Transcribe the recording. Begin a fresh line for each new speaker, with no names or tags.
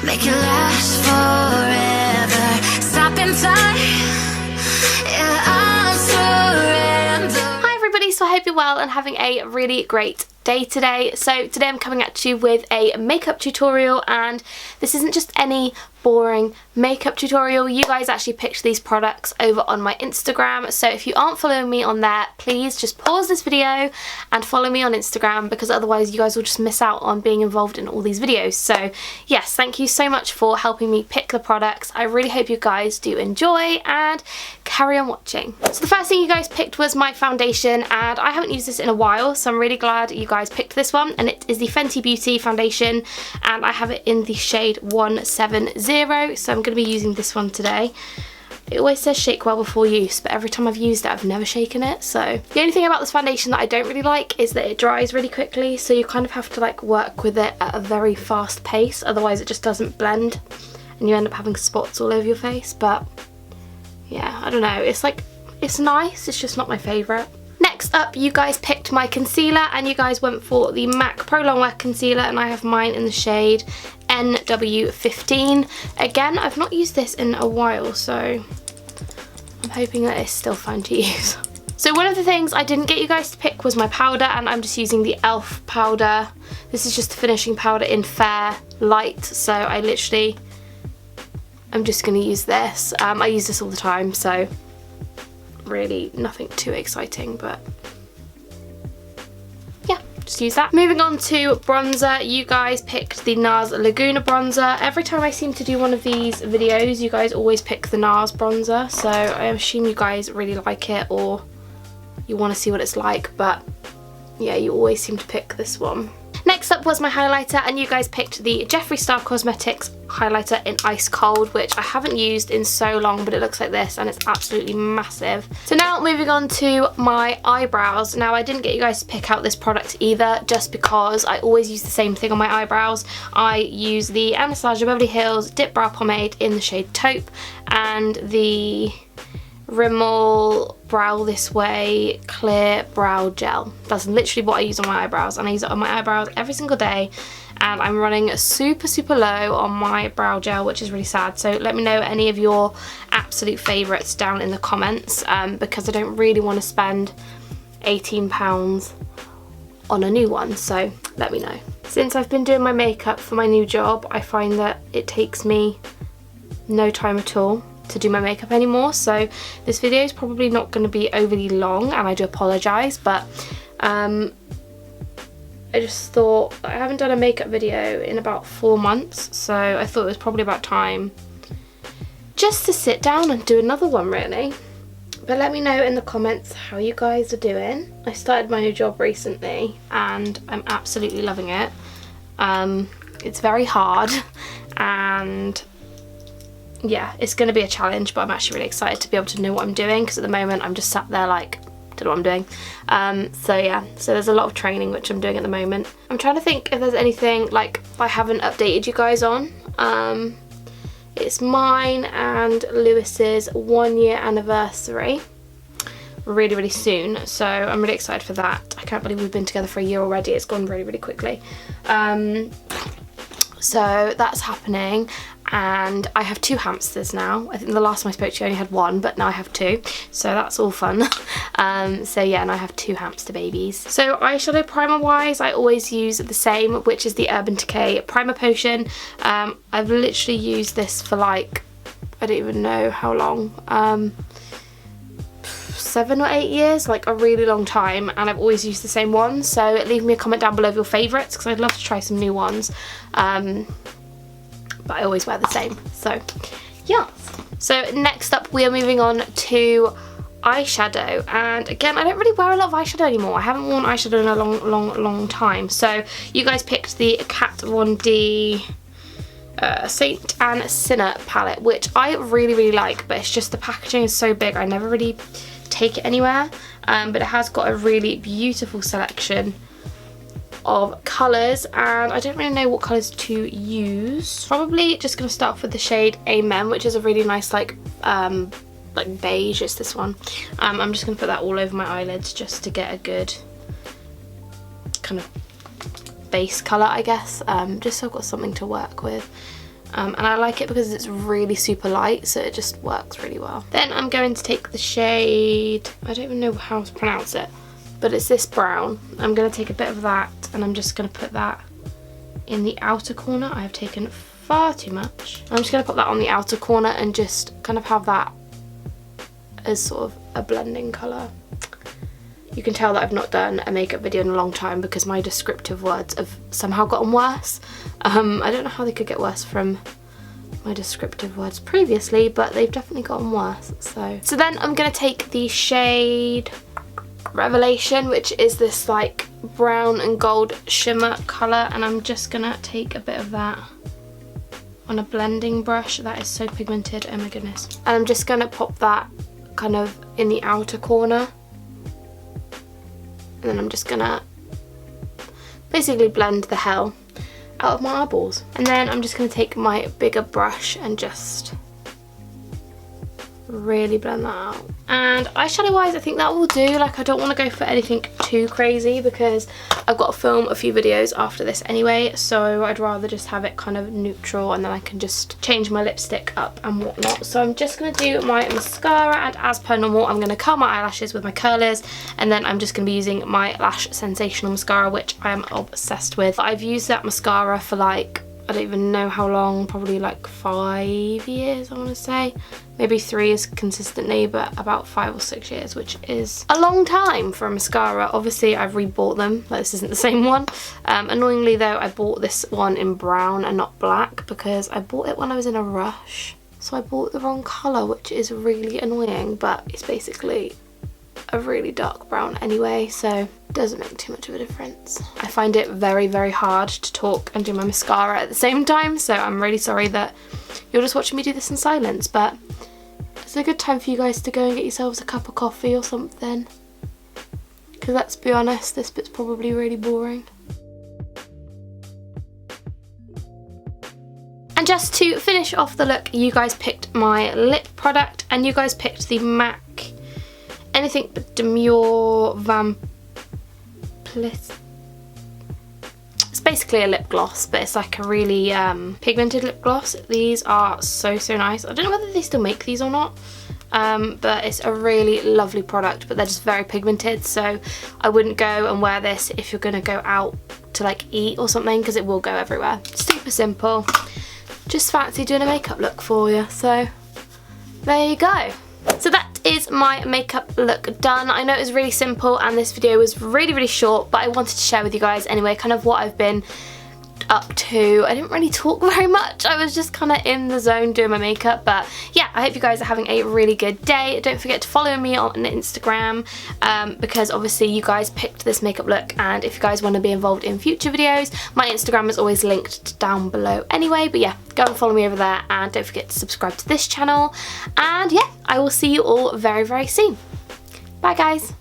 make it last forever. Stop in time, yeah, I'll surrender.
Hi everybody, so I hope you're well and having a really great day today. So today I'm coming at you with a makeup tutorial, and this isn't just any boring makeup tutorial. You guys actually picked these products over on my Instagram, so if you aren't following me on there, please just pause this video and follow me on Instagram, because otherwise you guys will just miss out on being involved in all these videos. So yes, thank you so much for helping me pick the products. I really hope you guys do enjoy and carry on watching. So the first thing you guys picked was my foundation, and I haven't used this in a while, so I'm really glad you guys picked this one, and it is the Fenty Beauty foundation, and I have it in the shade 170, so I'm going to be using this one today. It always says shake well before use, but every time I've used it I've never shaken it. So the only thing about this foundation that I don't really like is that it dries really quickly, so you kind of have to like work with it at a very fast pace, otherwise it just doesn't blend and you end up having spots all over your face. But yeah, I don't know, it's like, it's nice, it's just not my favourite. Next up, you guys picked my concealer, and you guys went for the MAC Pro Longwear Concealer, and I have mine in the shade NW15. Again, I've not used this in a while, so I'm hoping that it's still fun to use. So one of the things I didn't get you guys to pick was my powder, and I'm just using the e.l.f. powder. This is just the finishing powder in Fair Light, so I'm just going to use this. I use this all the time, so really nothing too exciting, but yeah, just use that. Moving on to bronzer, you guys picked the NARS Laguna bronzer. Every time I seem to do one of these videos, you guys always pick the NARS bronzer, so I assume you guys really like it or you want to see what it's like, but yeah, you always seem to pick this one. Next up was my highlighter, and you guys picked the Jeffree Star Cosmetics highlighter in Ice Cold, which I haven't used in so long, but it looks like this and it's absolutely massive. So now moving on to my eyebrows. Now I didn't get you guys to pick out this product either, just because I always use the same thing on my eyebrows. I use the Anastasia Beverly Hills Dip Brow Pomade in the shade Taupe and the Rimmel Brow This Way Clear Brow Gel. That's literally what I use on my eyebrows, and I use it on my eyebrows every single day, and I'm running super low on my brow gel, which is really sad. So let me know any of your absolute favourites down in the comments, because I don't really want to spend £18 on a new one, so let me know. Since I've been doing my makeup for my new job, I find that it takes me no time at all to do my makeup anymore, so this video is probably not going to be overly long, and I do apologise, but I just thought, I haven't done a makeup video in about 4 months, so I thought it was probably about time just to sit down and do another one, really. But let me know in the comments how you guys are doing. I started my new job recently and I'm absolutely loving it. It's very hard, and yeah, it's going to be a challenge, but I'm actually really excited to be able to know what I'm doing, because at the moment I'm just sat there like, don't know what I'm doing. So yeah, so there's a lot of training which I'm doing at the moment. I'm trying to think if there's anything like I haven't updated you guys on. It's mine and Lewis's 1 year anniversary really soon, so I'm really excited for that. I can't believe we've been together for a year already. It's gone really quickly. So that's happening, and I have 2 hamsters now. I think the last time I spoke to you I only had 1, but now I have 2, so that's all fun. So yeah, and I have 2 hamster babies. So eyeshadow primer wise, I always use the same, which is the Urban Decay Primer Potion. I've literally used this for like, I don't even know how long, 7 or 8 years, like a really long time, and I've always used the same one. So leave me a comment down below of your favourites, because I'd love to try some new ones, but I always wear the same. So yeah, so next up we are moving on to eyeshadow, and again, I don't really wear a lot of eyeshadow anymore. I haven't worn eyeshadow in a long time. So you guys picked the Kat Von D Saint Anne Sinner palette, which I really like, but it's just the packaging is so big I never really take it anywhere, but it has got a really beautiful selection of colours, and I don't really know what colours to use. Probably just going to start off with the shade Amen, which is a really nice like beige. It's this one. I'm just going to put that all over my eyelids just to get a good kind of base colour, I guess, just so I've got something to work with. And I like it because it's really super light, so it just works really well. Then I'm going to take the shade, I don't even know how to pronounce it, but it's this brown. I'm going to take a bit of that and I'm just going to put that in the outer corner. I have taken far too much. I'm just going to put that on the outer corner and just kind of have that as sort of a blending colour. You can tell that I've not done a makeup video in a long time because my descriptive words have somehow gotten worse. I don't know how they could get worse from my descriptive words previously, but they've definitely gotten worse. So then I'm going to take the shade Revelation, which is this like brown and gold shimmer colour, and I'm just going to take a bit of that on a blending brush. That is so pigmented, oh my goodness. And I'm just going to pop that kind of in the outer corner. And then I'm just gonna basically blend the hell out of my eyeballs. And then I'm just gonna take my bigger brush and just really blend that out. And eyeshadow wise, I think that will do. Like, I don't want to go for anything too crazy because I've got to film a few videos after this anyway, so I'd rather just have it kind of neutral and then I can just change my lipstick up and whatnot. So I'm just going to do my mascara, and as per normal I'm going to curl my eyelashes with my curlers, and then I'm just going to be using my Lash Sensational mascara, which I am obsessed with. I've used that mascara for like, I don't even know how long, probably like 5 years I want to say. Maybe 3 is consistently, but about 5 or 6 years, which is a long time for a mascara. Obviously I've rebought them, like this isn't the same one. Annoyingly though, I bought this one in brown and not black because I bought it when I was in a rush. So I bought the wrong colour, which is really annoying, but it's basically a really dark brown anyway, so it doesn't make too much of a difference. I find it very, very hard to talk and do my mascara at the same time, so I'm really sorry that you're just watching me do this in silence, but it's a good time for you guys to go and get yourselves a cup of coffee or something, because let's be honest, this bit's probably really boring. And just to finish off the look, you guys picked my lip product, and you guys picked the MAC Anything But Demure Vampliss. It's basically a lip gloss, but it's like a really pigmented lip gloss. These are so, so nice. I don't know whether they still make these or not, but it's a really lovely product, but they're just very pigmented, so I wouldn't go and wear this if you're gonna go out to like eat or something, because it will go everywhere. Super simple. Just fancy doing a makeup look for you, so there you go. So that is my makeup look done. I know it was really simple and this video was really, really short, but I wanted to share with you guys anyway kind of what I've been up to. I didn't really talk very much. I was just kind of in the zone doing my makeup, but yeah, I hope you guys are having a really good day. Don't forget to follow me on Instagram because obviously you guys picked this makeup look, and if you guys want to be involved in future videos, my Instagram is always linked down below anyway. But yeah, go and follow me over there, and don't forget to subscribe to this channel, and yeah, I will see you all very, very soon. Bye guys.